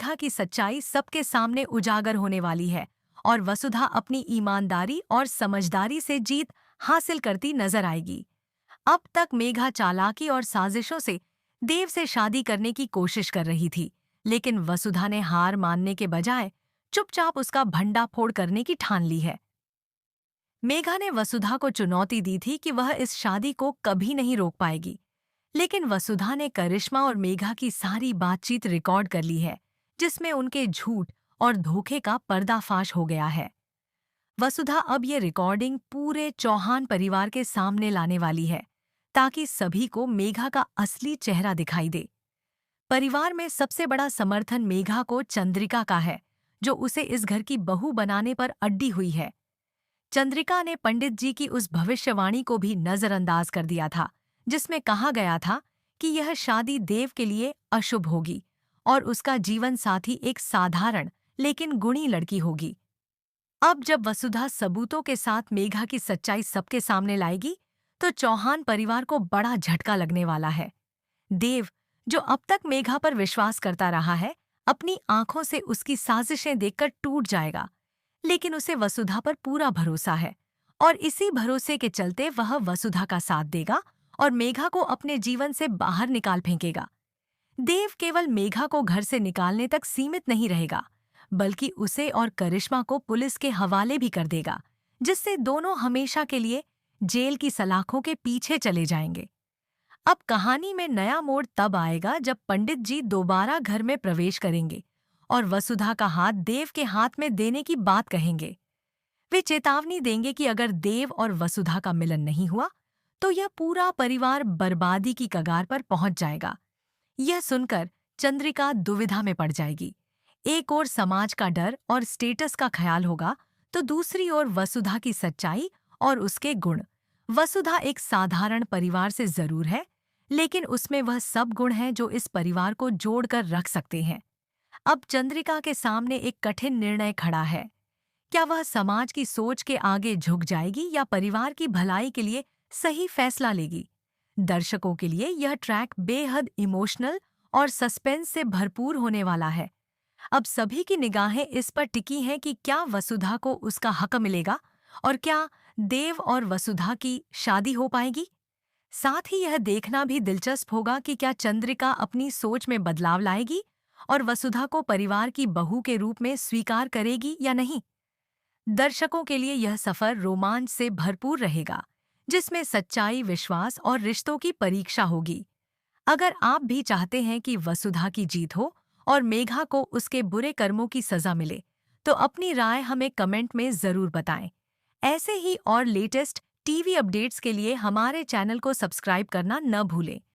मेघा की सच्चाई सबके सामने उजागर होने वाली है और वसुधा अपनी ईमानदारी और समझदारी से जीत हासिल करती नजर आएगी। अब तक मेघा चालाकी और साजिशों से देव से शादी करने की कोशिश कर रही थी, लेकिन वसुधा ने हार मानने के बजाय चुपचाप उसका भंडाफोड़ करने की ठान ली है। मेघा ने वसुधा को चुनौती दी थी कि वह इस शादी को कभी नहीं रोक पाएगी, लेकिन वसुधा ने करिश्मा और मेघा की सारी बातचीत रिकॉर्ड कर ली है, जिसमें उनके झूठ और धोखे का पर्दाफाश हो गया है। वसुधा अब ये रिकॉर्डिंग पूरे चौहान परिवार के सामने लाने वाली है, ताकि सभी को मेघा का असली चेहरा दिखाई दे। परिवार में सबसे बड़ा समर्थन मेघा को चंद्रिका का है, जो उसे इस घर की बहू बनाने पर अड्डी हुई है। चंद्रिका ने पंडित जी की उस भविष्यवाणी को भी नजरअंदाज कर दिया था, जिसमें कहा गया था कि यह शादी देव के लिए अशुभ होगी और उसका जीवन साथी एक साधारण लेकिन गुणी लड़की होगी। अब जब वसुधा सबूतों के साथ मेघा की सच्चाई सबके सामने लाएगी, तो चौहान परिवार को बड़ा झटका लगने वाला है। देव, जो अब तक मेघा पर विश्वास करता रहा है, अपनी आंखों से उसकी साजिशें देखकर टूट जाएगा, लेकिन उसे वसुधा पर पूरा भरोसा है और इसी भरोसे के चलते वह वसुधा का साथ देगा और मेघा को अपने जीवन से बाहर निकाल फेंकेगा। देव केवल मेघा को घर से निकालने तक सीमित नहीं रहेगा, बल्कि उसे और करिश्मा को पुलिस के हवाले भी कर देगा, जिससे दोनों हमेशा के लिए जेल की सलाखों के पीछे चले जाएंगे। अब कहानी में नया मोड़ तब आएगा जब पंडित जी दोबारा घर में प्रवेश करेंगे और वसुधा का हाथ देव के हाथ में देने की बात कहेंगे। वे चेतावनी देंगे कि अगर देव और वसुधा का मिलन नहीं हुआ, तो यह पूरा परिवार बर्बादी की कगार पर पहुंच जाएगा। यह सुनकर चंद्रिका दुविधा में पड़ जाएगी। एक ओर समाज का डर और स्टेटस का ख्याल होगा, तो दूसरी ओर वसुधा की सच्चाई और उसके गुण। वसुधा एक साधारण परिवार से जरूर है, लेकिन उसमें वह सब गुण हैं जो इस परिवार को जोड़कर रख सकते हैं। अब चंद्रिका के सामने एक कठिन निर्णय खड़ा है। क्या वह समाज की सोच के आगे झुक जाएगी या परिवार की भलाई के लिए सही फैसला लेगी? दर्शकों के लिए यह ट्रैक बेहद इमोशनल और सस्पेंस से भरपूर होने वाला है। अब सभी की निगाहें इस पर टिकी हैं कि क्या वसुधा को उसका हक मिलेगा और क्या देव और वसुधा की शादी हो पाएगी। साथ ही यह देखना भी दिलचस्प होगा कि क्या चंद्रिका अपनी सोच में बदलाव लाएगी और वसुधा को परिवार की बहू के रूप में स्वीकार करेगी या नहीं। दर्शकों के लिए यह सफर रोमांच से भरपूर रहेगा, जिसमें सच्चाई, विश्वास और रिश्तों की परीक्षा होगी। अगर आप भी चाहते हैं कि वसुधा की जीत हो और मेघा को उसके बुरे कर्मों की सजा मिले, तो अपनी राय हमें कमेंट में जरूर बताएं। ऐसे ही और लेटेस्ट टीवी अपडेट्स के लिए हमारे चैनल को सब्सक्राइब करना न भूलें।